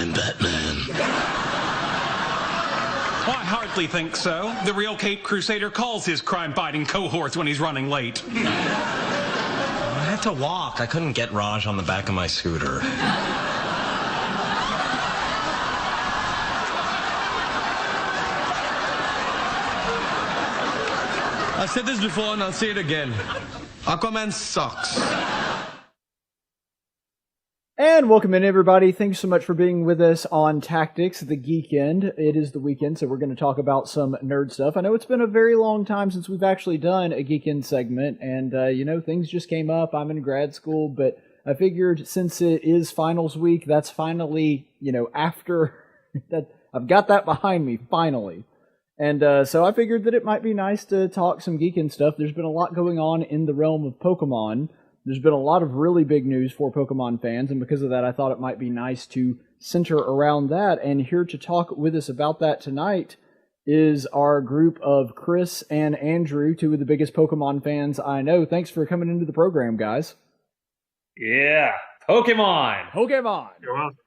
I'm Batman. I hardly think so. The real Cape Crusader calls his crime-fighting cohorts when he's running late. I had to walk. I couldn't get Raj on the back of my scooter. I've said this before and I'll say it again. Aquaman sucks. And welcome in, everybody. Thanks so much for being with us on Tactics, the Geekend. It is the weekend, so we're going to talk about some nerd stuff. I know it's been a very long time since we've actually done a Geekend segment, and, things just came up. I'm in grad school, but I figured since it is finals week, that's finally, after that, I've got that behind me, finally. And so I figured that it might be nice to talk some Geekend stuff. There's been a lot going on in the realm of Pokemon. There's been a lot of really big news for Pokemon fans, and because of that, I thought it might be nice to center around that. And here to talk with us about that tonight is our group of Chris and Andrew, two of the biggest Pokemon fans I know. Thanks for coming into the program, guys. Yeah, Pokemon! Pokemon! You're welcome.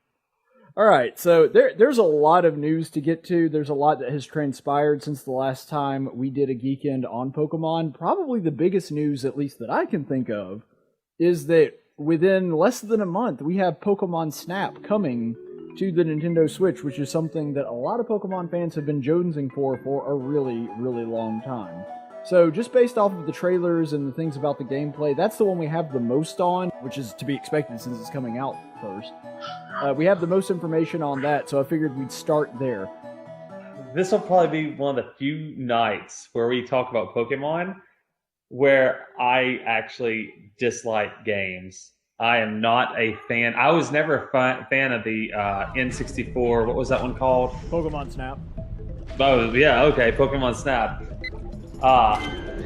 All right, so there's a lot of news to get to. There's a lot that has transpired since the last time we did a Geekend on Pokemon. Probably the biggest news, at least that I can think of, is that within less than a month, we have Pokemon Snap coming to the Nintendo Switch, which is something that a lot of Pokemon fans have been jonesing for a really, really long time. So just based off of the trailers and the things about the gameplay, that's the one we have the most on, which is to be expected since it's coming out first. We have the most information on that, so I figured we'd start there. This will probably be one of the few nights where we talk about Pokemon where I actually dislike games. I am not a fan. I was never a fan of the N64. What was that one called? Pokemon Snap. Oh, yeah, okay, Pokemon Snap.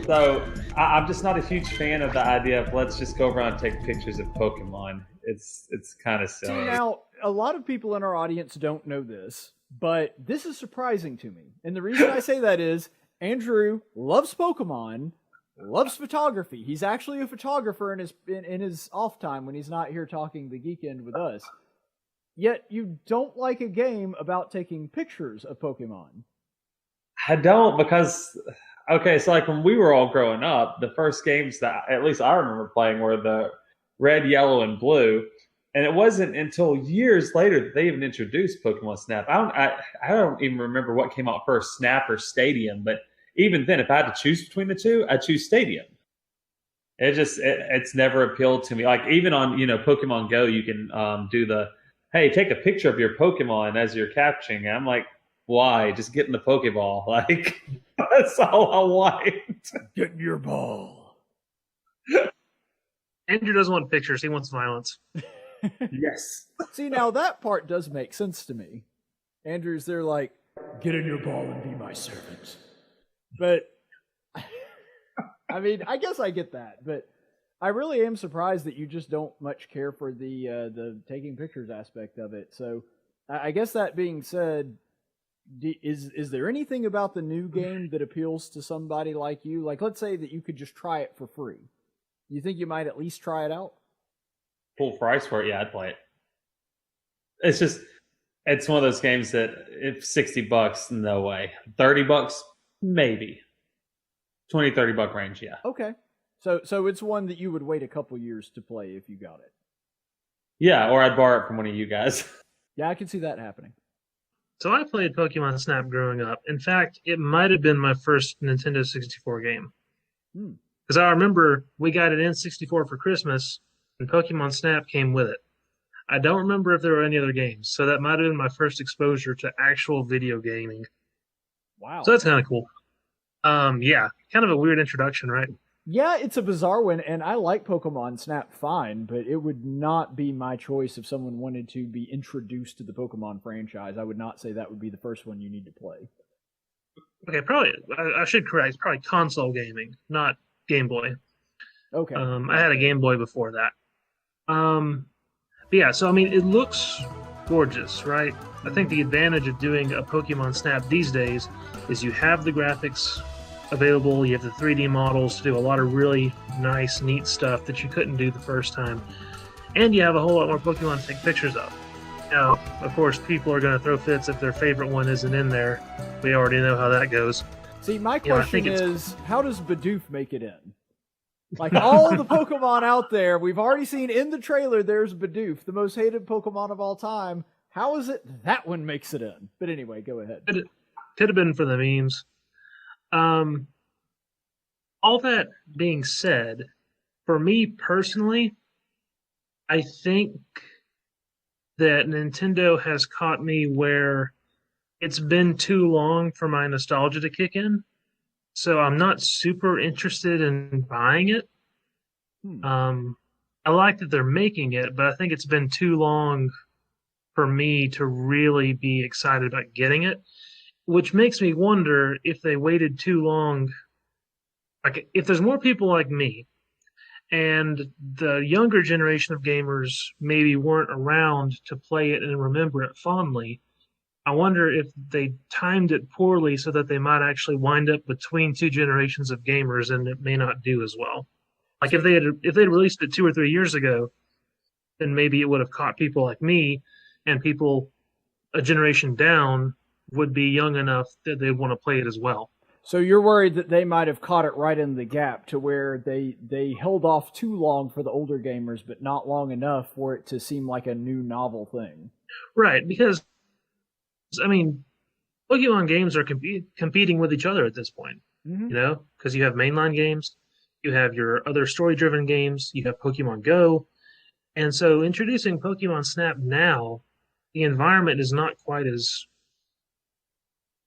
So I'm just not a huge fan of the idea of let's just go around and take pictures of Pokemon. It's kind of silly. See, now, a lot of people in our audience don't know this, but this is surprising to me. And the reason I say that is Andrew loves Pokemon, loves photography. He's actually a photographer in his off time when he's not here talking the Geekend with us. Yet you don't like a game about taking pictures of Pokemon. I don't, because okay, so like when we were all growing up, the first games that at least I remember playing were the Red, Yellow, and Blue, and it wasn't until years later that they even introduced Pokemon Snap. I don't even remember what came out first, Snap or Stadium, but even then, if I had to choose between the two, I'd choose Stadium. It's never appealed to me. Like even on Pokemon Go, you can do the hey, take a picture of your Pokemon as you're capturing it. I'm like, why? Just get in the Pokeball. Like that's all I want. Get in your ball. Andrew doesn't want pictures. He wants violence. Yes. See, now that part does make sense to me. Andrew's there like, get in your ball and be my servant. But, I mean, I guess I get that. But I really am surprised that you just don't much care for the taking pictures aspect of it. So I guess that being said, is there anything about the new game that appeals to somebody like you? Like, let's say that you could just try it for free. You think you might at least try it out? Full price for it, yeah, I'd play it. It's one of those games that if $60, no way. $30, maybe. $20-$30 range, yeah. Okay. So it's one that you would wait a couple years to play if you got it. Yeah, or I'd borrow it from one of you guys. Yeah, I can see that happening. So I played Pokemon Snap growing up. In fact, it might have been my first Nintendo 64 game. Because I remember we got an N64 for Christmas, and Pokemon Snap came with it. I don't remember if there were any other games, so that might have been my first exposure to actual video gaming. Wow. So that's kind of cool. Yeah, kind of a weird introduction, right? Yeah, it's a bizarre one, and I like Pokemon Snap fine, but it would not be my choice if someone wanted to be introduced to the Pokemon franchise. I would not say that would be the first one you need to play. Okay, probably, I should correct, it's probably console gaming, not Game Boy. Okay. I had a Game Boy before that. But yeah, so I mean, it looks gorgeous, right? I think the advantage of doing a Pokemon Snap these days is you have the graphics available, you have the 3D models to do a lot of really nice, neat stuff that you couldn't do the first time, and you have a whole lot more Pokemon to take pictures of. Now, of course, people are going to throw fits if their favorite one isn't in there. We already know how that goes. See, my You know, I question think is, how does Bidoof make it in? Like, all the Pokemon out there, we've already seen in the trailer, there's Bidoof, the most hated Pokemon of all time. How is it that one makes it in? But anyway, go ahead. Could have been for the memes. All that being said, for me personally, I think that Nintendo has caught me where it's been too long for my nostalgia to kick in. So I'm not super interested in buying it. I like that they're making it, but I think it's been too long for me to really be excited about getting it, which makes me wonder if they waited too long. Like, if there's more people like me and the younger generation of gamers maybe weren't around to play it and remember it fondly, I wonder if they timed it poorly so that they might actually wind up between two generations of gamers and it may not do as well. Like, if they'd released it 2 or 3 years ago, then maybe it would have caught people like me, and people a generation down would be young enough that they'd want to play it as well. So you're worried that they might have caught it right in the gap to where they held off too long for the older gamers, but not long enough for it to seem like a new novel thing. Right, because, I mean, Pokemon games are competing with each other at this point, you know, because you have mainline games, you have your other story-driven games, you have Pokemon Go, and so introducing Pokemon Snap now, the environment is not quite as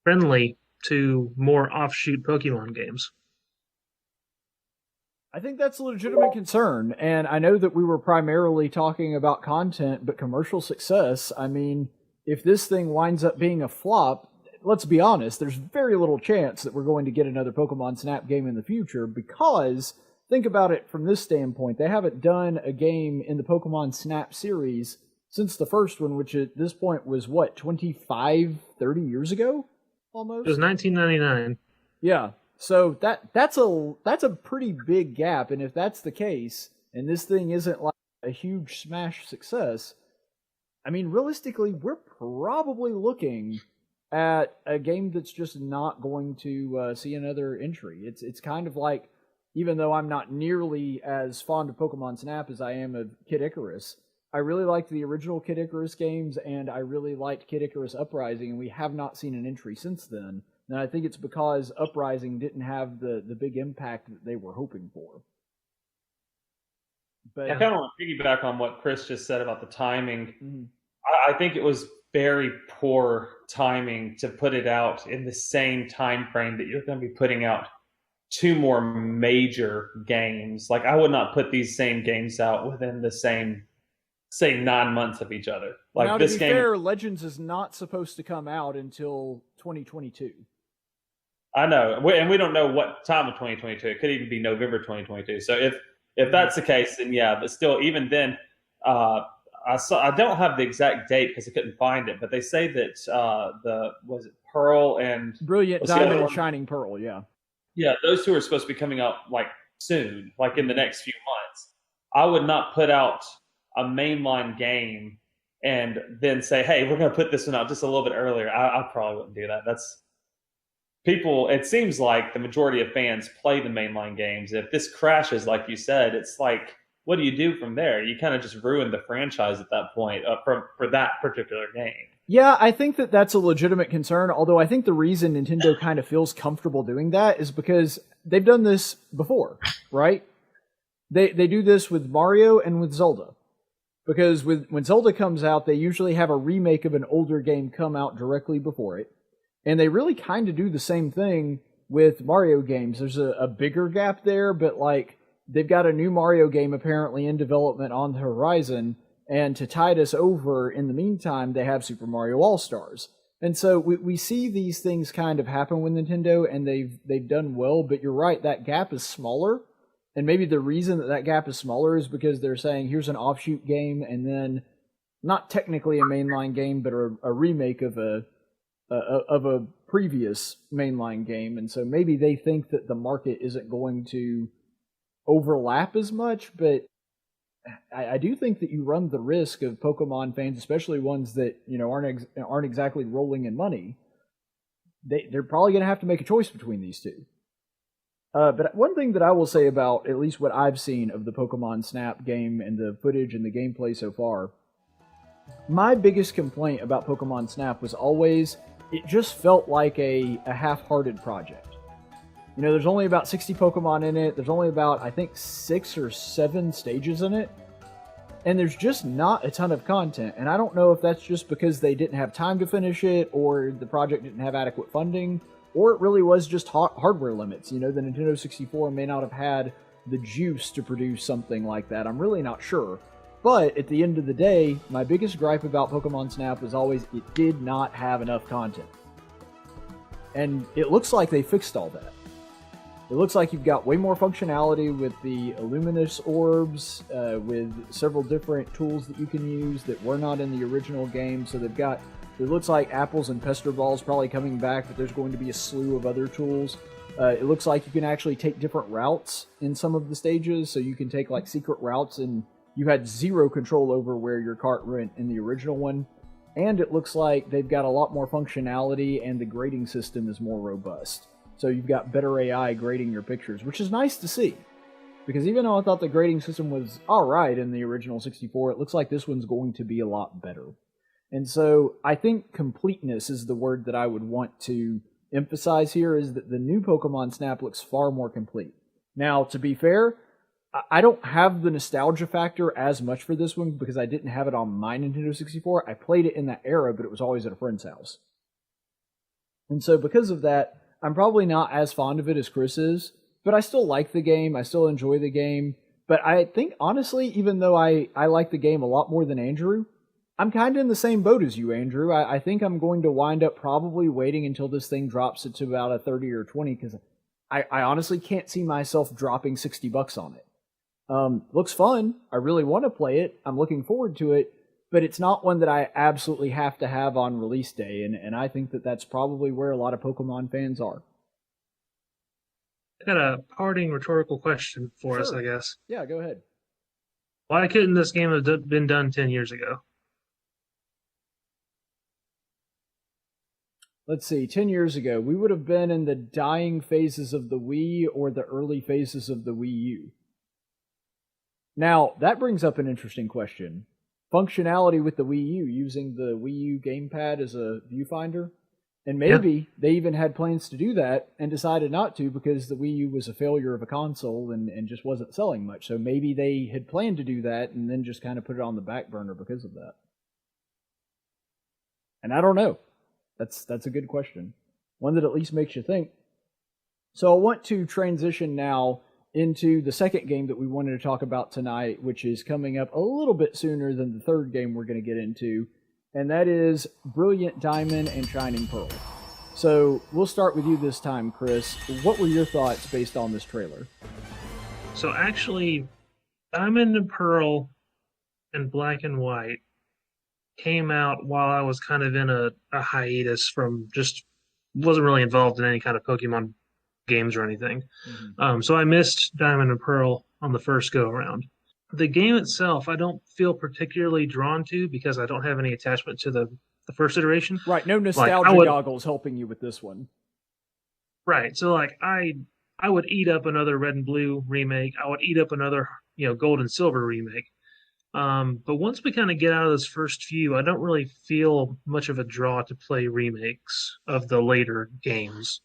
friendly to more offshoot Pokemon games. I think that's a legitimate concern, and I know that we were primarily talking about content, but commercial success, I mean, if this thing winds up being a flop, let's be honest, there's very little chance that we're going to get another Pokemon Snap game in the future, because, think about it from this standpoint, they haven't done a game in the Pokemon Snap series since the first one, which at this point was, what, 25, 30 years ago? Almost? It was 1999. Yeah. So that's a pretty big gap, and if that's the case, and this thing isn't like a huge smash success, I mean, realistically, we're probably looking at a game that's just not going to see another entry. It's kind of like, even though I'm not nearly as fond of Pokemon Snap as I am of Kid Icarus, I really liked the original Kid Icarus games, and I really liked Kid Icarus Uprising, and we have not seen an entry since then. And I think it's because Uprising didn't have the big impact that they were hoping for. But I kind of want to piggyback on what Chris just said about the timing. Mm-hmm. I think it was very poor timing to put it out in the same time frame that you're going to be putting out 2 more major games. Like, I would not put these same games out within the same, say, 9 months of each other. Like, now, this to be game, fair, Legends is not supposed to come out until 2022. I know, and we don't know what time of 2022. It could even be November 2022. So if that's the case, then yeah. But still, even then, I don't have the exact date because I couldn't find it. But they say that was it Pearl and Brilliant Diamond and Shining Pearl, yeah. Yeah, those 2 are supposed to be coming out like soon, like in the next few months. I would not put out a mainline game and then say, hey, we're going to put this one out just a little bit earlier. I probably wouldn't do that. That's people. It seems like the majority of fans play the mainline games. If this crashes, like you said, it's like, what do you do from there? You kind of just ruin the franchise at that point for that particular game. Yeah, I think that that's a legitimate concern, although I think the reason Nintendo kind of feels comfortable doing that is because they've done this before, right? They do this with Mario and with Zelda. Because when Zelda comes out, they usually have a remake of an older game come out directly before it. And they really kind of do the same thing with Mario games. There's a bigger gap there, but like they've got a new Mario game apparently in development on the horizon, and to tide us over in the meantime, they have Super Mario All-Stars. And so we see these things kind of happen with Nintendo, and they've done well, but you're right, that gap is smaller. And maybe the reason that gap is smaller is because they're saying, here's an offshoot game, and then not technically a mainline game, but a remake of a previous mainline game. And so maybe they think that the market isn't going to overlap as much, but I do think that you run the risk of Pokemon fans, especially ones that aren't exactly rolling in money. They're probably going to have to make a choice between these two. But one thing that I will say about at least what I've seen of the Pokemon Snap game and the footage and the gameplay so far, my biggest complaint about Pokemon Snap was always it just felt like a half-hearted project. There's only about 60 Pokemon in it. There's only about, I think, 6 or 7 stages in it. And there's just not a ton of content. And I don't know if that's just because they didn't have time to finish it, or the project didn't have adequate funding, or it really was just hardware limits. The Nintendo 64 may not have had the juice to produce something like that. I'm really not sure. But at the end of the day, my biggest gripe about Pokemon Snap was always it did not have enough content. And it looks like they fixed all that. It looks like you've got way more functionality with the Illuminous Orbs, with several different tools that you can use that were not in the original game. So it looks like Apples and Pester Balls probably coming back, but there's going to be a slew of other tools. It looks like you can actually take different routes in some of the stages, so you can take like secret routes, and you had zero control over where your cart went in the original one. And it looks like they've got a lot more functionality, and the grading system is more robust. So you've got better AI grading your pictures, which is nice to see. Because even though I thought the grading system was alright in the original 64, it looks like this one's going to be a lot better. And so I think completeness is the word that I would want to emphasize here, is that the new Pokemon Snap looks far more complete. Now, to be fair, I don't have the nostalgia factor as much for this one because I didn't have it on my Nintendo 64. I played it in that era, but it was always at a friend's house. And so because of that, I'm probably not as fond of it as Chris is, but I still like the game. I still enjoy the game. But I think, honestly, even though I like the game a lot more than Andrew, I'm kind of in the same boat as you, Andrew. I think I'm going to wind up probably waiting until this thing drops it to about a 30 or 20, because I honestly can't see myself dropping $60 on it. Looks fun. I really want to play it. I'm looking forward to it. But it's not one that I absolutely have to have on release day, and I think that that's probably where a lot of Pokemon fans are. I got a parting rhetorical question for us, I guess. Yeah, go ahead. Why couldn't this game have been done 10 years ago? Let's see, 10 years ago, we would have been in the dying phases of the Wii or the early phases of the Wii U. Now, that brings up an interesting question. Functionality with the Wii U, using the Wii U gamepad as a viewfinder. And maybe they even had plans to do that and decided not to because the Wii U was a failure of a console and just wasn't selling much. So maybe they had planned to do that and then just kind of put it on the back burner because of that. And I don't know. That's a good question. One that at least makes you think. So I want to transition now into the second game that we wanted to talk about tonight, which is coming up a little bit sooner than the third game we're going to get into, and that is Brilliant Diamond and Shining Pearl. So we'll start with you this time, Chris. What were your thoughts based on this trailer? So actually, Diamond and Pearl and Black and White came out while I was kind of in a hiatus from just wasn't really involved in any kind of Pokemon games or anything. Mm-hmm. So I missed Diamond and Pearl on the first go around. The game itself, I don't feel particularly drawn to because I don't have any attachment to the first iteration. Right, no nostalgia goggles helping you with this one. Right, so like I would eat up another Red and Blue remake. I would eat up another Gold and Silver remake. But once we kind of get out of those first few, I don't really feel much of a draw to play remakes of the later games.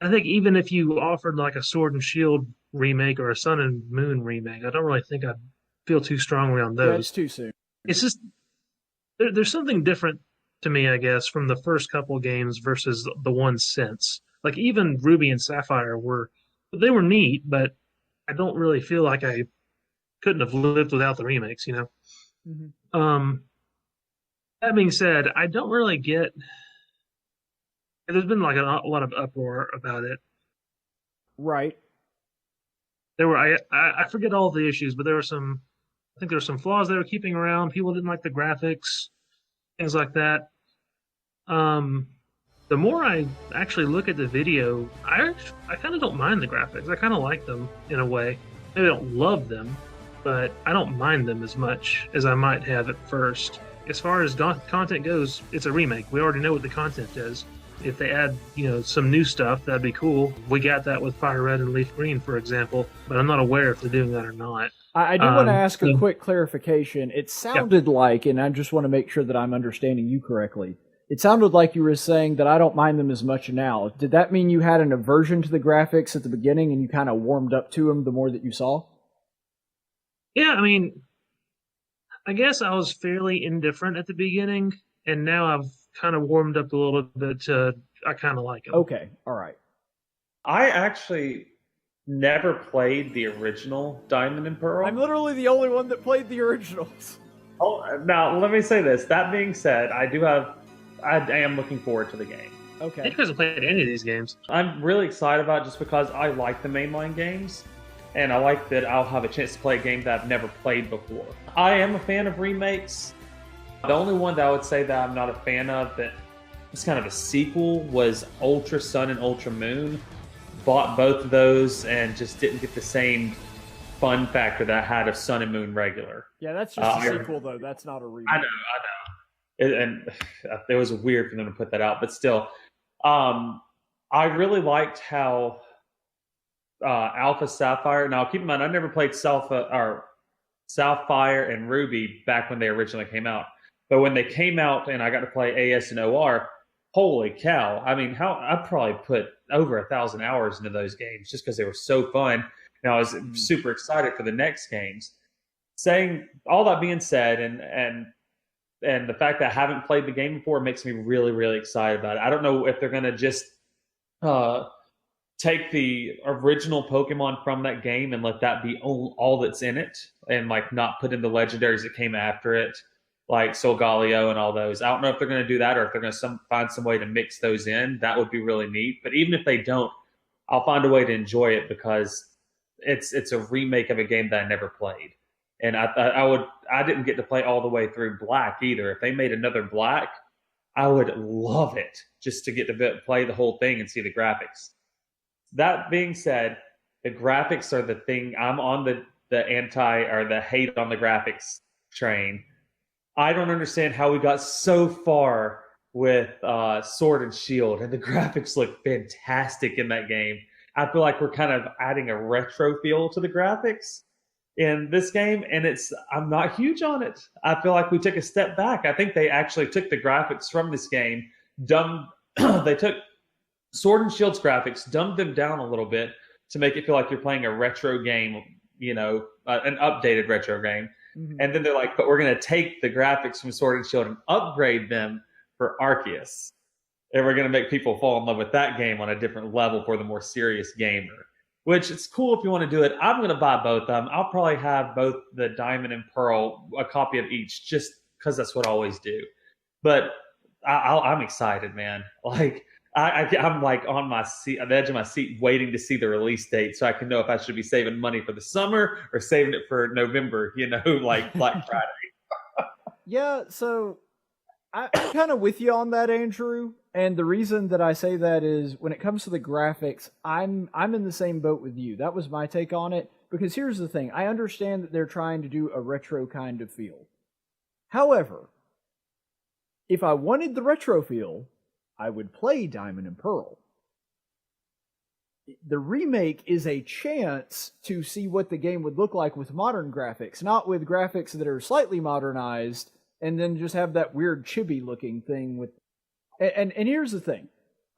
I think even if you offered like a Sword and Shield remake or a Sun and Moon remake, I don't really think I'd feel too strongly on those. Yeah, it's too soon. It's just there's something different to me, I guess, from the first couple games versus the ones since. Like even Ruby and Sapphire were neat, but I don't really feel like I couldn't have lived without the remakes, Mm-hmm. That being said, I don't really get. There's been like a lot of uproar about it. Right. There were I forget all the issues, but there were some. I think there were some flaws they were keeping around. People didn't like the graphics, things like that. The more I actually look at the video, I kind of don't mind the graphics. I kind of like them in a way. Maybe I don't love them, but but I don't mind them as much as I might have at first. As far as content goes, it's a remake. We already know what the content is. If they add, some new stuff, that'd be cool. We got that with Fire Red and Leaf Green, for example, but I'm not aware if they're doing that or not. I do want to ask a quick clarification. It sounded like, and I just want to make sure that I'm understanding you correctly, it sounded like you were saying that I don't mind them as much now. Did that mean you had an aversion to the graphics at the beginning and you kind of warmed up to them the more that you saw? Yeah, I mean, I guess I was fairly indifferent at the beginning, and now I've kind of warmed up a little bit to I kind of like them. Okay, all right. I actually never played the original Diamond and Pearl. I'm literally the only one that played the originals. Oh, now let me say this. That being said, I am looking forward to the game. Okay. Nick hasn't played any of these games. I'm really excited about it just because I like the mainline games, and I like that I'll have a chance to play a game that I've never played before. I am a fan of remakes. The only one that I would say that I'm not a fan of that was kind of a sequel was Ultra Sun and Ultra Moon. Bought both of those and just didn't get the same fun factor that I had of Sun and Moon regular. Yeah, that's just a sequel, though. That's not a remake. I know. And it was weird for them to put that out, but still. I really liked how Alpha Sapphire. Now, keep in mind, I never played Sapphire and Ruby back when they originally came out. But when they came out and I got to play AS and OR, holy cow! I mean, I probably put over 1,000 hours into those games just because they were so fun. And I was super excited for the next games. Saying all that being said, and the fact that I haven't played the game before makes me really, really excited about it. I don't know if they're going to just take the original Pokemon from that game and let that be all that's in it, and like not put in the legendaries that came after it, like Solgaleo and all those. I don't know if they're going to do that or if they're going to find some way to mix those in. That would be really neat. But even if they don't, I'll find a way to enjoy it because it's a remake of a game that I never played. And I didn't get to play all the way through Black either. If they made another Black, I would love it just to get to play the whole thing and see the graphics. That being said, the graphics are the thing. I'm on the anti or the hate on the graphics train. I don't understand how we got so far with Sword and Shield, and the graphics look fantastic in that game. I feel like we're kind of adding a retro feel to the graphics in this game, and I'm not huge on it. I feel like we took a step back. I think they actually took the graphics from this game, they took Sword and Shield's graphics, dumbed them down a little bit to make it feel like you're playing a retro game, an updated retro game. Mm-hmm. And then they're like, but we're going to take the graphics from Sword and Shield and upgrade them for Arceus. And we're going to make people fall in love with that game on a different level for the more serious gamer. Which it's cool if you want to do it. I'm going to buy both of them. I'll probably have both the Diamond and Pearl, a copy of each, just because that's what I always do. But I'm excited, man. Like I'm like on the edge of my seat, waiting to see the release date so I can know if I should be saving money for the summer or saving it for November. Like Black Friday. Yeah. So I'm kind of with you on that, Andrew. And the reason that I say that is when it comes to the graphics, I'm in the same boat with you. That was my take on it. Because here's the thing. I understand that they're trying to do a retro kind of feel. However, if I wanted the retro feel, I would play Diamond and Pearl. The remake is a chance to see what the game would look like with modern graphics, not with graphics that are slightly modernized and then just have that weird chibi looking thing with. And here's the thing.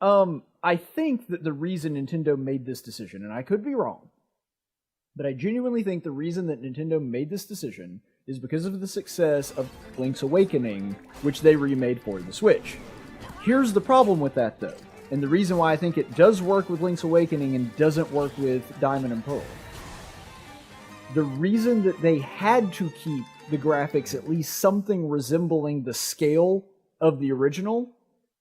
I think that the reason Nintendo made this decision, and I could be wrong, but I genuinely think the reason that Nintendo made this decision is because of the success of Link's Awakening, which they remade for the Switch. Here's the problem with that, though, and the reason why I think it does work with Link's Awakening and doesn't work with Diamond and Pearl. The reason that they had to keep the graphics at least something resembling the scale of the original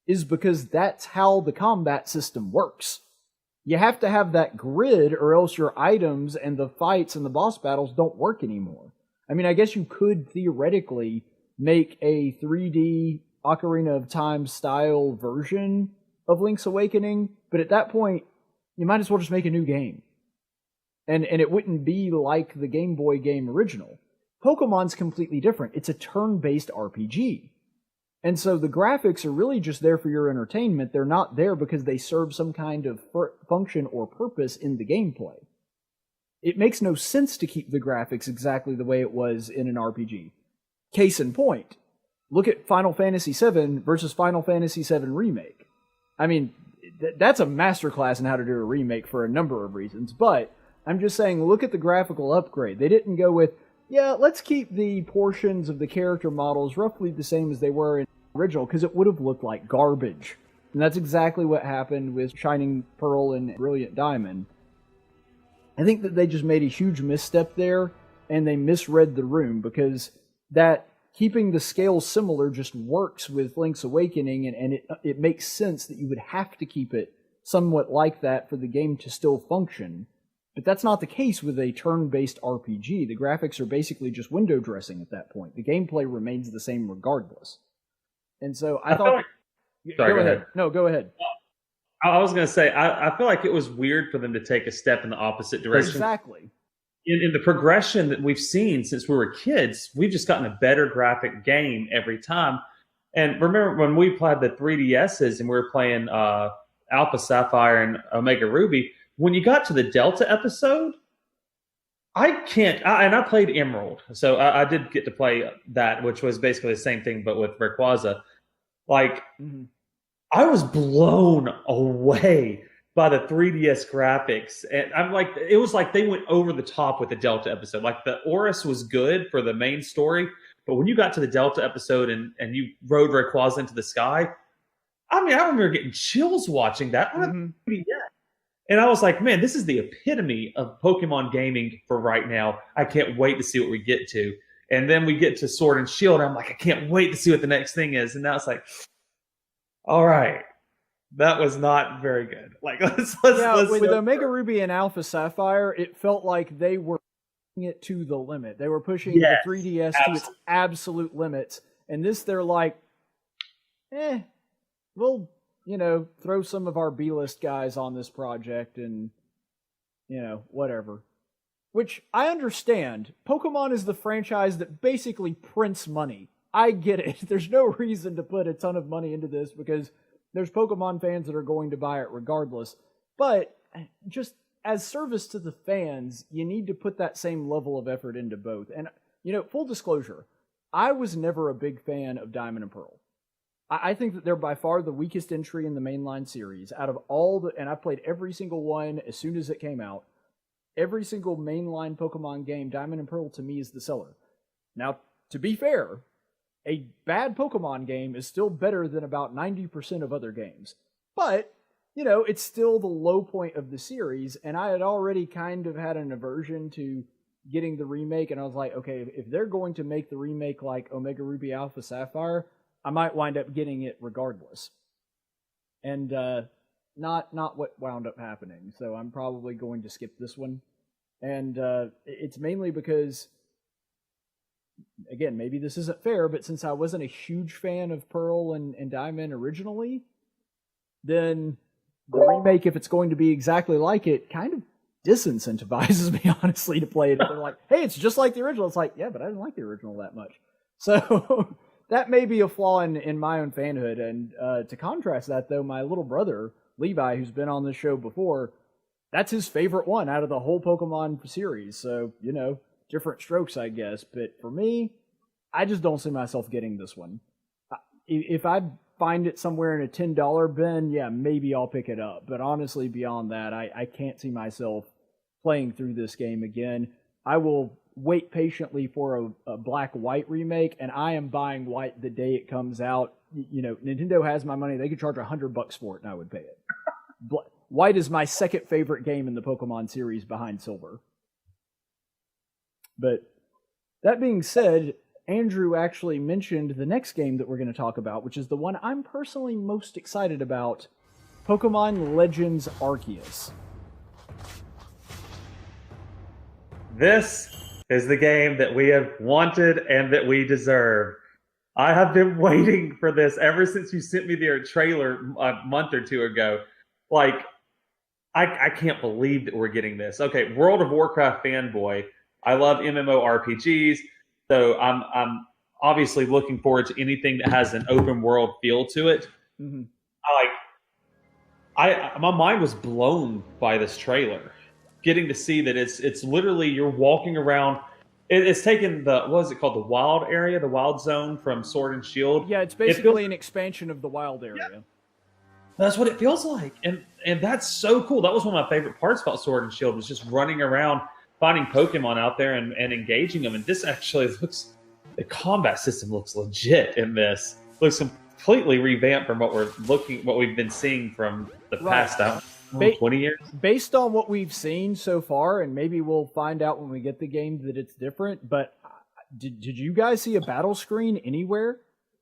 is because that's how the combat system works. You have to have that grid or else your items and the fights and the boss battles don't work anymore. I mean, I guess you could theoretically make a 3D Ocarina of Time style version of Link's Awakening, but at that point, you might as well just make a new game. and it wouldn't be like the Game Boy game original. Pokemon's completely different. It's a turn-based RPG. And so the graphics are really just there for your entertainment. They're not there because they serve some kind of function or purpose in the gameplay. It makes no sense to keep the graphics exactly the way it was in an RPG. Case in point, look at Final Fantasy VII versus Final Fantasy VII Remake. I mean, that's a masterclass in how to do a remake for a number of reasons, but I'm just saying, look at the graphical upgrade. They didn't go with, yeah, let's keep the portions of the character models roughly the same as they were in the original, because it would have looked like garbage. And that's exactly what happened with Shining Pearl and Brilliant Diamond. I think that they just made a huge misstep there, and they misread the room, because that keeping the scale similar just works with Link's Awakening, and it makes sense that you would have to keep it somewhat like that for the game to still function. But that's not the case with a turn-based RPG. The graphics are basically just window dressing at that point. The gameplay remains the same regardless. And so I thought... Sorry, go ahead. No, go ahead. I was going to say, I feel like it was weird for them to take a step in the opposite direction. Exactly. In the progression that we've seen since we were kids, we've just gotten a better graphic game every time. And remember when we played the 3DSs and we were playing Alpha Sapphire and Omega Ruby, when you got to the Delta episode, I played Emerald, so I did get to play that, which was basically the same thing but with Rayquaza. Like, I was blown away by the 3DS graphics. And I'm like, it was like they went over the top with the Delta episode. Like, the Oris was good for the main story, but when you got to the Delta episode and you rode Rayquaza into the sky, I mean, I remember getting chills watching that on a 3DS. And I was like, man, this is the epitome of Pokemon gaming for right now. I can't wait to see what we get to. And then we get to Sword and Shield, and I'm like, I can't wait to see what the next thing is. And now it's like, all right, that was not very good. Like, let's with Omega Ruby and Alpha Sapphire, it felt like they were pushing it to the limit. They were pushing the 3DS to its absolute limits. And this, they're like, we'll, throw some of our B-list guys on this project and, whatever. Which, I understand. Pokemon is the franchise that basically prints money. I get it. There's no reason to put a ton of money into this because there's Pokemon fans that are going to buy it regardless. But just as service to the fans, you need to put that same level of effort into both. And, full disclosure, I was never a big fan of Diamond and Pearl. I think that they're by far the weakest entry in the mainline series. Out of all and I played every single one as soon as it came out. Every single mainline Pokemon game, Diamond and Pearl, to me, is the seller. Now, to be fair, a bad Pokemon game is still better than about 90% of other games. But, it's still the low point of the series, and I had already kind of had an aversion to getting the remake, and I was like, okay, if they're going to make the remake like Omega Ruby Alpha Sapphire, I might wind up getting it regardless. And not what wound up happening, so I'm probably going to skip this one. And it's mainly because, again, maybe this isn't fair, but since I wasn't a huge fan of Pearl and Diamond originally, then the remake, if it's going to be exactly like it, kind of disincentivizes me, honestly, to play it. If they're like, hey, it's just like the original. It's like, yeah, but I didn't like the original that much. So that may be a flaw in my own fanhood. And to contrast that, though, my little brother, Levi, who's been on this show before, that's his favorite one out of the whole Pokemon series. So, different strokes, I guess. But for me, I just don't see myself getting this one. If I find it somewhere in a $10 bin, yeah, maybe I'll pick it up. But honestly, beyond that, I can't see myself playing through this game again. I will wait patiently for a black-white remake, and I am buying white the day it comes out. Nintendo has my money. They could charge $100 for it, and I would pay it. White is my second favorite game in the Pokemon series behind Silver. But that being said, Andrew actually mentioned the next game that we're going to talk about, which is the one I'm personally most excited about, Pokemon Legends Arceus. This is the game that we have wanted and that we deserve. I have been waiting for this ever since you sent me the trailer a month or two ago. Like, I can't believe that we're getting this. Okay, World of Warcraft fanboy. I love MMORPGs, so I'm obviously looking forward to anything that has an open world feel to it. Mm-hmm. My mind was blown by this trailer, getting to see that it's literally you're walking around. It's taken the what is it called, the wild area, the wild zone from Sword and Shield. Yeah, it's basically an expansion of the wild area. Yeah. That's what it feels like, and that's so cool. That was one of my favorite parts about Sword and Shield was just running around, finding Pokemon out there and engaging them. And this actually looks, the combat system looks legit in this. Looks completely revamped from what we've been seeing from the past 20 years. Based on what we've seen so far, and maybe we'll find out when we get the game that it's different. But did you guys see a battle screen anywhere?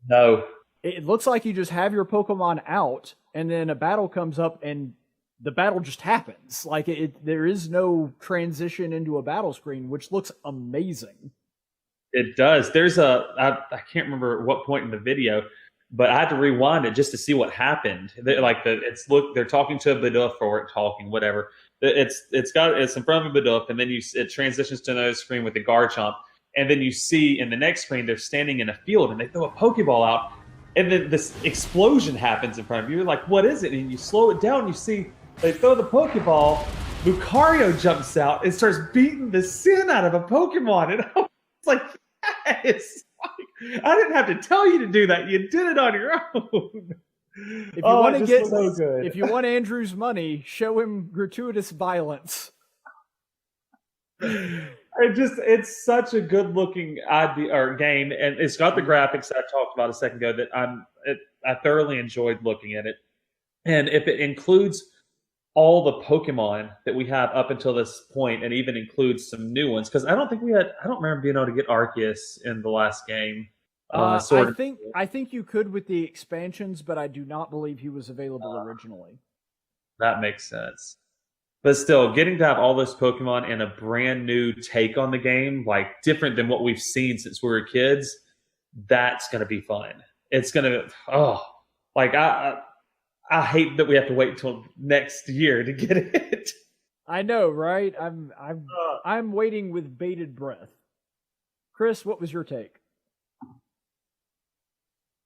No. It looks like you just have your Pokemon out, and then a battle comes up, and the battle just happens. Like there is no transition into a battle screen, which looks amazing. It does. There's I can't remember what point in the video, but I had to rewind it just to see what happened. They're talking to a Bidoof or talking whatever. It's in front of a Bidoof, and then it transitions to another screen with the Garchomp, and then you see in the next screen they're standing in a field and they throw a Pokeball out. And then this explosion happens in front of you. You're like, what is it? And you slow it down. You see they throw the Pokeball. Lucario jumps out and starts beating the sin out of a Pokemon. And I was like, yes. I didn't have to tell you to do that. You did it on your own. If you want Andrew's money, show him gratuitous violence. It's such a good looking idea or game, and it's got the graphics that I talked about a second ago that I thoroughly enjoyed looking at it. And if it includes all the Pokemon that we have up until this point, and even includes some new ones, because I don't remember being able to get Arceus in the last game. I think you could with the expansions, but I do not believe he was available originally. That makes sense. But still, getting to have all those Pokemon in a brand new take on the game, like different than what we've seen since we were kids, that's going to be fun. It's going to, I hate that we have to wait until next year to get it. I know, right? I'm waiting with bated breath. Chris, what was your take?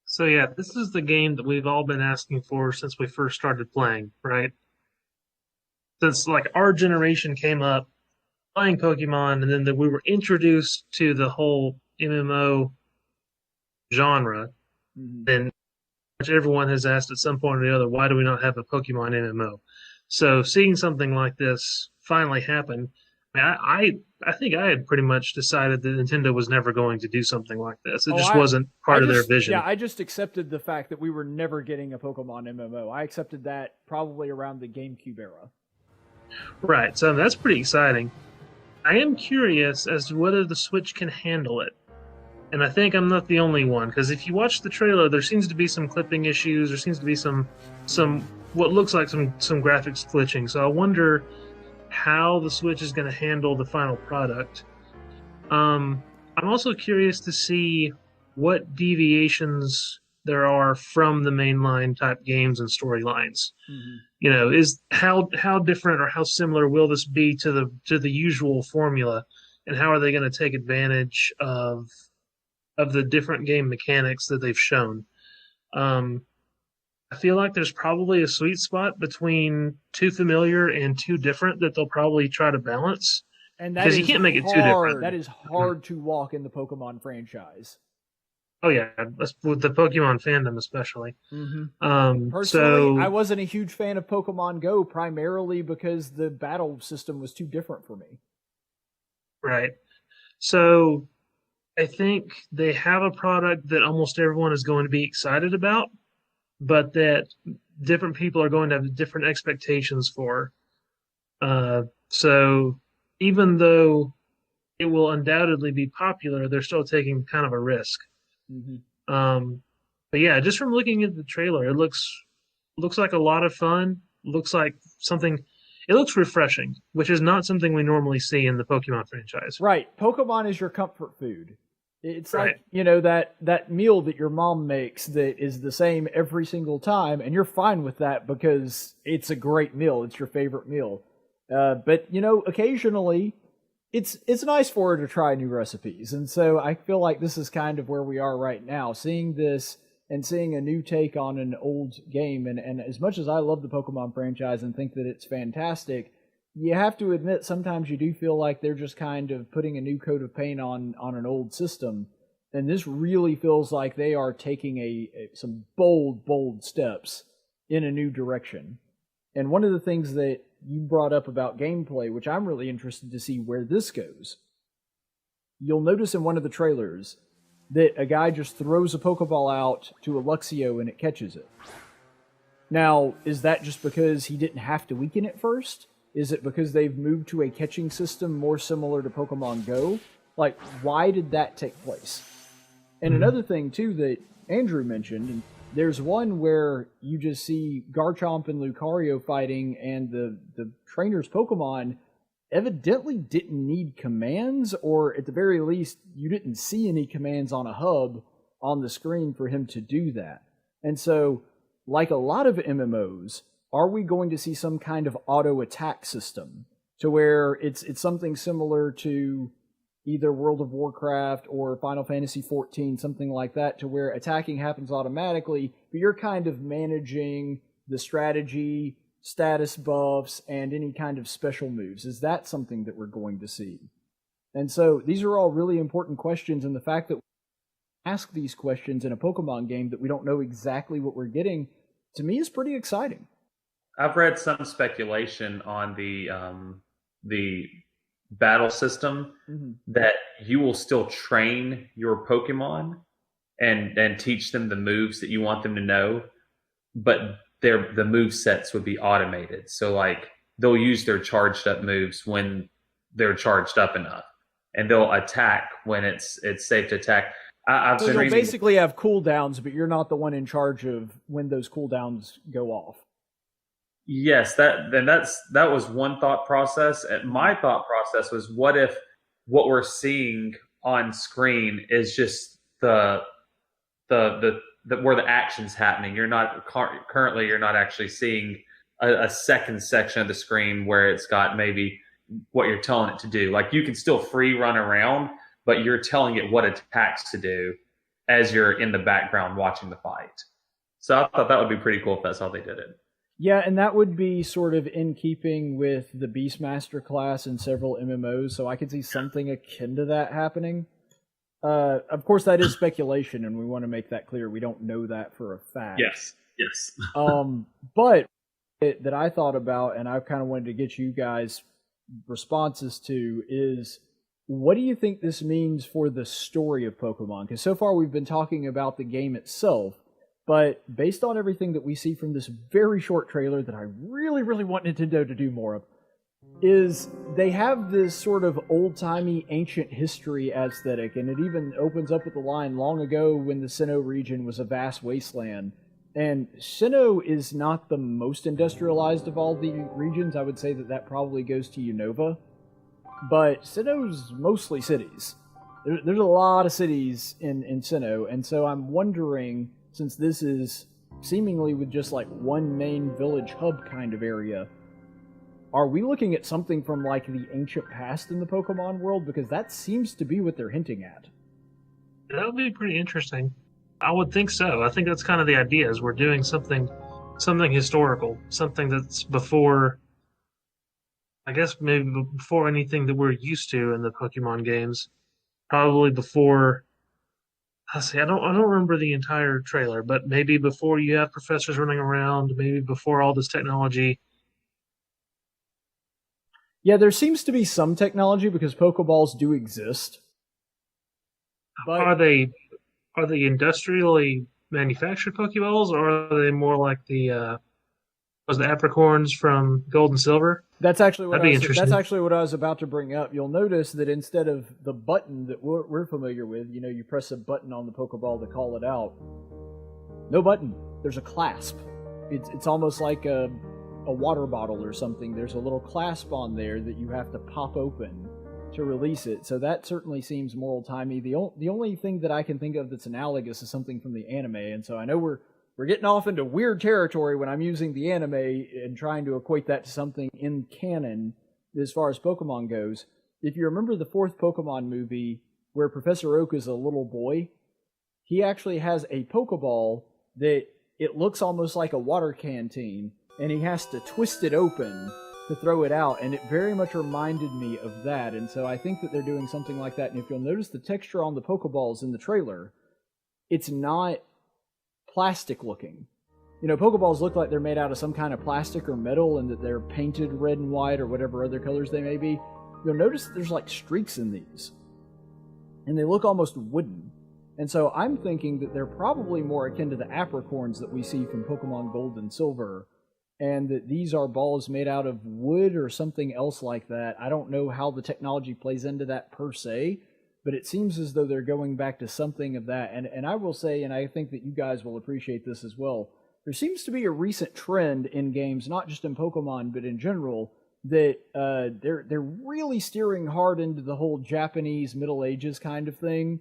So yeah, this is the game that we've all been asking for since we first started playing, right? Since like our generation came up playing Pokemon, and then we were introduced to the whole MMO genre, then everyone has asked at some point or the other, why do we not have a Pokemon MMO? So seeing something like this finally happen, I think I had pretty much decided that Nintendo was never going to do something like this. It wasn't part of their vision. Yeah, I just accepted the fact that we were never getting a Pokemon MMO. I accepted that probably around the GameCube era. Right, so that's pretty exciting. I am curious as to whether the Switch can handle it. And I think I'm not the only one, because if you watch the trailer, there seems to be some clipping issues. There seems to be some what looks like some graphics glitching. So I wonder how the Switch is going to handle the final product. I'm also curious to see what deviations there are from the mainline type games and storylines. Mm-hmm. You know, is how different or how similar will this be to the usual formula, and how are they going to take advantage of the different game mechanics that they've shown? I feel like there's probably a sweet spot between too familiar and too different that they'll probably try to balance. And that because you can't make it too different. That is hard to walk in the Pokemon franchise. Oh yeah, with the Pokemon fandom especially. Mm-hmm. Personally, I wasn't a huge fan of Pokemon Go primarily because the battle system was too different for me. Right. So I think they have a product that almost everyone is going to be excited about, but that different people are going to have different expectations for. So even though it will undoubtedly be popular, they're still taking kind of a risk. Mm-hmm. But yeah, just from looking at the trailer, it looks like a lot of fun. Looks like something. It looks refreshing, which is not something we normally see in the Pokemon franchise. Right, Pokemon is your comfort food. It's Right. like, that meal that your mom makes that is the same every single time, and you're fine with that because it's a great meal. It's your favorite meal. But occasionally it's nice for her to try new recipes. And so I feel like this is kind of where we are right now, seeing this and seeing a new take on an old game. And as much as I love the Pokemon franchise and think that it's fantastic, you have to admit sometimes you do feel like they're just kind of putting a new coat of paint on an old system. And this really feels like they are taking some bold steps in a new direction. And one of the things that you brought up about gameplay, which I'm really interested to see where this goes, you'll notice in one of the trailers that a guy just throws a Pokeball out to a Luxio and it catches it. Now, is that just because he didn't have to weaken it first? Is it because they've moved to a catching system more similar to Pokemon Go? Like, why did that take place? And another thing, too, that Andrew mentioned, and there's one where you just see Garchomp and Lucario fighting, and the trainer's Pokemon evidently didn't need commands, or at the very least, you didn't see any commands on a hub on the screen for him to do that. And so, like a lot of MMOs, are we going to see some kind of auto attack system to where it's something similar to either World of Warcraft or Final Fantasy XIV, something like that, to where attacking happens automatically, but you're kind of managing the strategy, status buffs, and any kind of special moves? Is that something that we're going to see? And so these are all really important questions, and the fact that we ask these questions in a Pokemon game that we don't know exactly what we're getting, to me is pretty exciting. I've read some speculation on the battle system that you will still train your Pokemon and teach them the moves that you want them to know, but the move sets would be automated. So like they'll use their charged up moves when they're charged up enough, and they'll attack when it's safe to attack. So you'll basically have cooldowns, but you're not the one in charge of when those cooldowns go off. Yes, that was one thought process. And my thought process was, what if what we're seeing on screen is just the where the action's happening? You're not currently you're not actually seeing a second section of the screen where it's got maybe what you're telling it to do. Like you can still free run around, but you're telling it what attacks to do as you're in the background watching the fight. So I thought that would be pretty cool if that's how they did it. Yeah, and that would be sort of in keeping with the Beastmaster class in several MMOs, so I could see something akin to that happening. Of course, that is speculation, and we want to make that clear. We don't know that for a fact. Yes. But that I thought about, and I kind of wanted to get you guys' responses to, is what do you think this means for the story of Pokemon? Because so far we've been talking about the game itself, but based on everything that we see from this very short trailer that I really, really want Nintendo to do more of, is they have this sort of old-timey ancient history aesthetic, and it even opens up with the line, long ago when the Sinnoh region was a vast wasteland. And Sinnoh is not the most industrialized of all the regions. I would say that probably goes to Unova. But Sinnoh's mostly cities. There's a lot of cities in Sinnoh, and so I'm wondering, since this is seemingly with just like one main village hub kind of area, are we looking at something from like the ancient past in the Pokemon world? Because that seems to be what they're hinting at. That would be pretty interesting. I would think so. I think that's kind of the idea, is we're doing something historical, something that's before, I guess maybe before anything that we're used to in the Pokemon games. Probably before, I don't remember the entire trailer, but maybe before you have professors running around, maybe before all this technology. Yeah, there seems to be some technology because Pokeballs do exist. But Are they industrially manufactured Pokeballs, or are they more like the apricorns from Gold and Silver? That's actually what interesting. That's actually what I was about to bring up. You'll notice that instead of the button that we're familiar with, you press a button on the Pokeball to call it out. No button. There's a clasp. It's almost like a water bottle or something. There's a little clasp on there that you have to pop open to release it. So that certainly seems more old-timey. The only thing that I can think of that's analogous is something from the anime. And so I know we're getting off into weird territory when I'm using the anime and trying to equate that to something in canon as far as Pokemon goes. If you remember the fourth Pokemon movie where Professor Oak is a little boy, he actually has a Pokeball that it looks almost like a water canteen, and he has to twist it open to throw it out, and it very much reminded me of that. And so I think that they're doing something like that. And if you'll notice the texture on the Pokeballs in the trailer, it's not plastic looking. You know, Pokeballs look like they're made out of some kind of plastic or metal and that they're painted red and white or whatever other colors they may be. You'll notice that there's like streaks in these, and they look almost wooden. And so I'm thinking that they're probably more akin to the apricorns that we see from Pokemon Gold and Silver, and that these are balls made out of wood or something else like that. I don't know how the technology plays into that per se, but it seems as though they're going back to something of that. And I will say, and I think that you guys will appreciate this as well, there seems to be a recent trend in games, not just in Pokemon, but in general, that they're really steering hard into the whole Japanese Middle Ages kind of thing.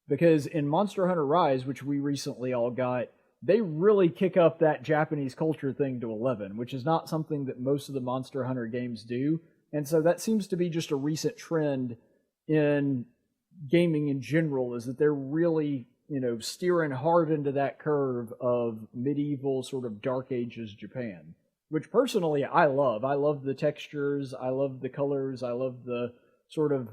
Because in Monster Hunter Rise, which we recently all got, they really kick up that Japanese culture thing to 11, which is not something that most of the Monster Hunter games do. And so that seems to be just a recent trend in gaming in general, is that they're really, steering hard into that curve of medieval sort of Dark Ages Japan, which personally I love. I love the textures, I love the colors, I love the sort of,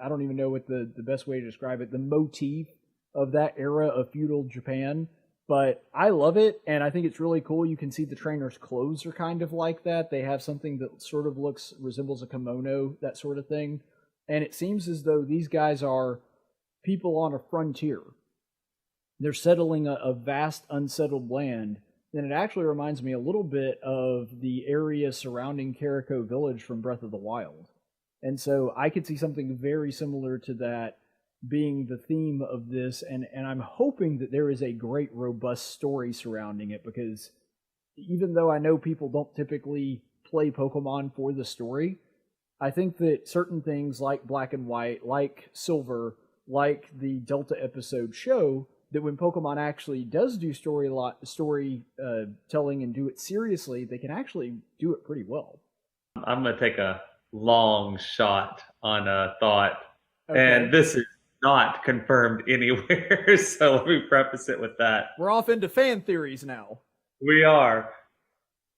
I don't even know what the best way to describe it, the motif of that era of feudal Japan. But I love it, and I think it's really cool. You can see the trainers' clothes are kind of like that. They have something that sort of resembles a kimono, that sort of thing. And it seems as though these guys are people on a frontier. They're settling a vast, unsettled land. And it actually reminds me a little bit of the area surrounding Carico Village from Breath of the Wild. And so I could see something very similar to that being the theme of this, and I'm hoping that there is a great, robust story surrounding it, because even though I know people don't typically play Pokemon for the story, I think that certain things like Black and White, like Silver, like the Delta episode show that when Pokemon actually does do storytelling and do it seriously, they can actually do it pretty well. I'm going to take a long shot on a thought, okay. And this is not confirmed anywhere, so let me preface it with that. We're off into fan theories now. We are.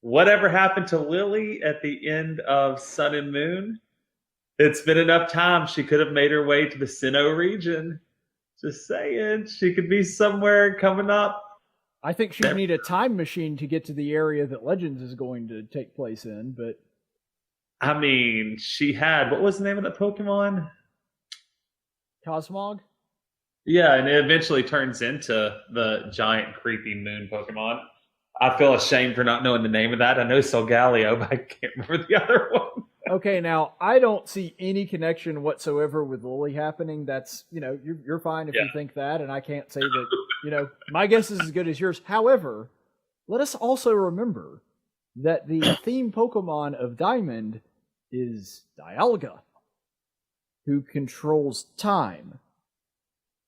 Whatever happened to Lily at the end of Sun and Moon? It's been enough time. She could have made her way to the Sinnoh region. Just saying, she could be somewhere coming up. I think she'd need a time machine to get to the area that Legends is going to take place in, but I mean, she had, what was the name of that Pokemon? Cosmog? Yeah, and it eventually turns into the giant creepy moon Pokemon. I feel ashamed for not knowing the name of that. I know Solgaleo, but I can't remember the other one. Okay, now, I don't see any connection whatsoever with Lily happening. That's, you're fine if you think that, and I can't say that, my guess is as good as yours. However, let us also remember that the theme Pokemon of Diamond is Dialga, who controls time.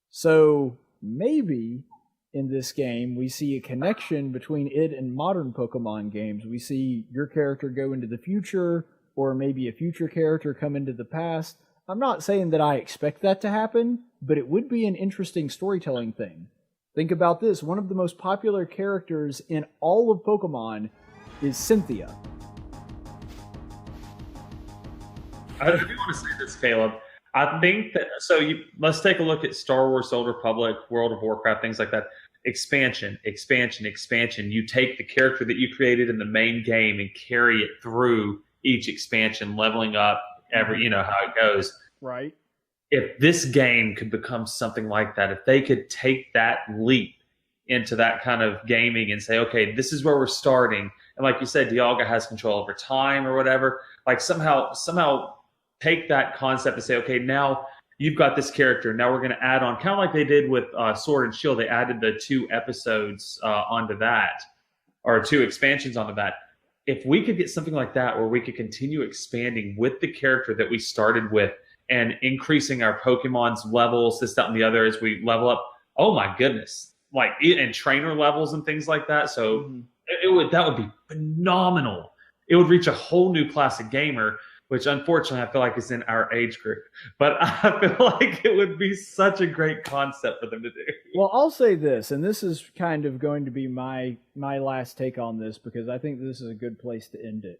So maybe in this game we see a connection between it and modern Pokemon games. We see your character go into the future, or maybe a future character come into the past. I'm not saying that I expect that to happen, but it would be an interesting storytelling thing. Think about this. One of the most popular characters in all of Pokemon is Cynthia. I do want to say this, Caleb. I think that, let's take a look at Star Wars, Old Republic, World of Warcraft, things like that. Expansion. You take the character that you created in the main game and carry it through each expansion, leveling up how it goes. Right. If this game could become something like that, if they could take that leap into that kind of gaming and say, okay, this is where we're starting. And like you said, Dialga has control over time or whatever. Like somehow take that concept and say, okay, now you've got this character. Now we're going to add on, kind of like they did with Sword and Shield. They added the 2 episodes onto that, or 2 expansions onto that. if we could get something like that where we could continue expanding with the character that we started with and increasing our Pokemon's levels, this, that, and the other as we level up, oh my goodness. Like, and trainer levels and things like that. So that would be phenomenal. It would reach a whole new class of gamer, which unfortunately I feel like is in our age group. But I feel like it would be such a great concept for them to do. Well, I'll say this, and this is kind of going to be my last take on this, because I think this is a good place to end it.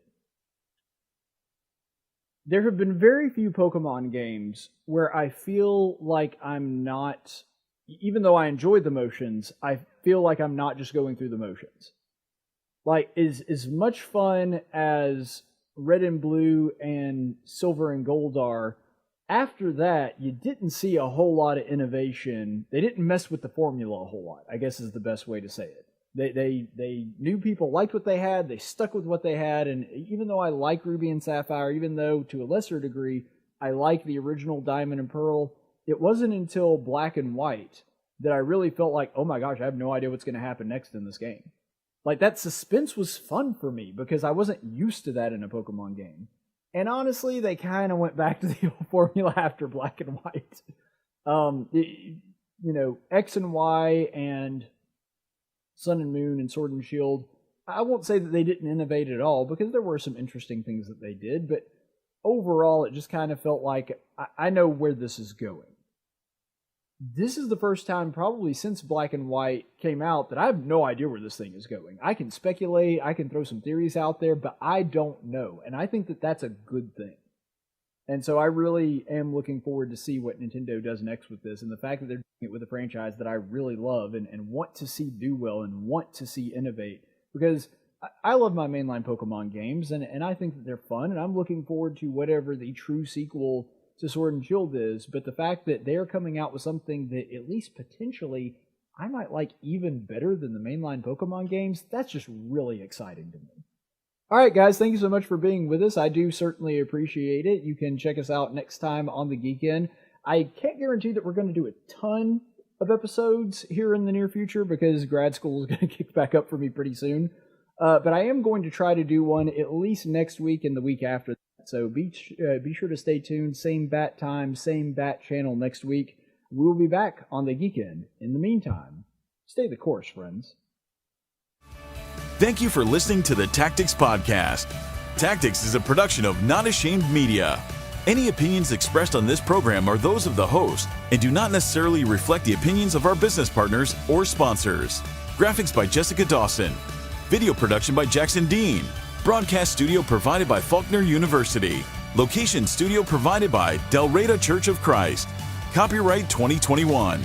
There have been very few Pokemon games where I feel like I'm not, even though I enjoy the motions, I feel like I'm not just going through the motions. Like, as much fun as Red and Blue and Silver and Gold are, after that, you didn't see a whole lot of innovation. They didn't mess with the formula a whole lot, I guess is the best way to say it. They knew people liked what they had, they stuck with what they had, and even though I like Ruby and Sapphire, even though to a lesser degree I like the original Diamond and Pearl, it wasn't until Black and White that I really felt like, oh my gosh, I have no idea what's going to happen next in this game. Like, that suspense was fun for me because I wasn't used to that in a Pokemon game. And honestly, they kind of went back to the old formula after Black and White. X and Y and Sun and Moon and Sword and Shield, I won't say that they didn't innovate at all, because there were some interesting things that they did, but overall it just kind of felt like I know where this is going. This is the first time probably since Black and White came out that I have no idea where this thing is going. I can speculate, I can throw some theories out there, but I don't know, and I think that that's a good thing. And so I really am looking forward to see what Nintendo does next with this, and the fact that they're doing it with a franchise that I really love and want to see do well and want to see innovate. Because I love my mainline Pokemon games, and I think that they're fun, and I'm looking forward to whatever the true sequel to Sword and Shield is. But the fact that they're coming out with something that at least potentially I might like even better than the mainline Pokemon games, that's just really exciting to me. Alright guys, thank you so much for being with us. I do certainly appreciate it. You can check us out next time on the Geekend. I can't guarantee that we're going to do a ton of episodes here in the near future because grad school is going to kick back up for me pretty soon. But I am going to try to do one at least next week and the week after that. So be sure to stay tuned. Same bat time, same bat channel next week. We will be back on the Geekend. In the meantime, stay the course, friends. Thank you for listening to the Tactics Podcast. Tactics is a production of Not Ashamed Media. Any opinions expressed on this program are those of the host and do not necessarily reflect the opinions of our business partners or sponsors. Graphics by Jessica Dawson. Video production by Jackson Dean. Broadcast studio provided by Faulkner University. Location studio provided by Del Reyta Church of Christ. Copyright 2021.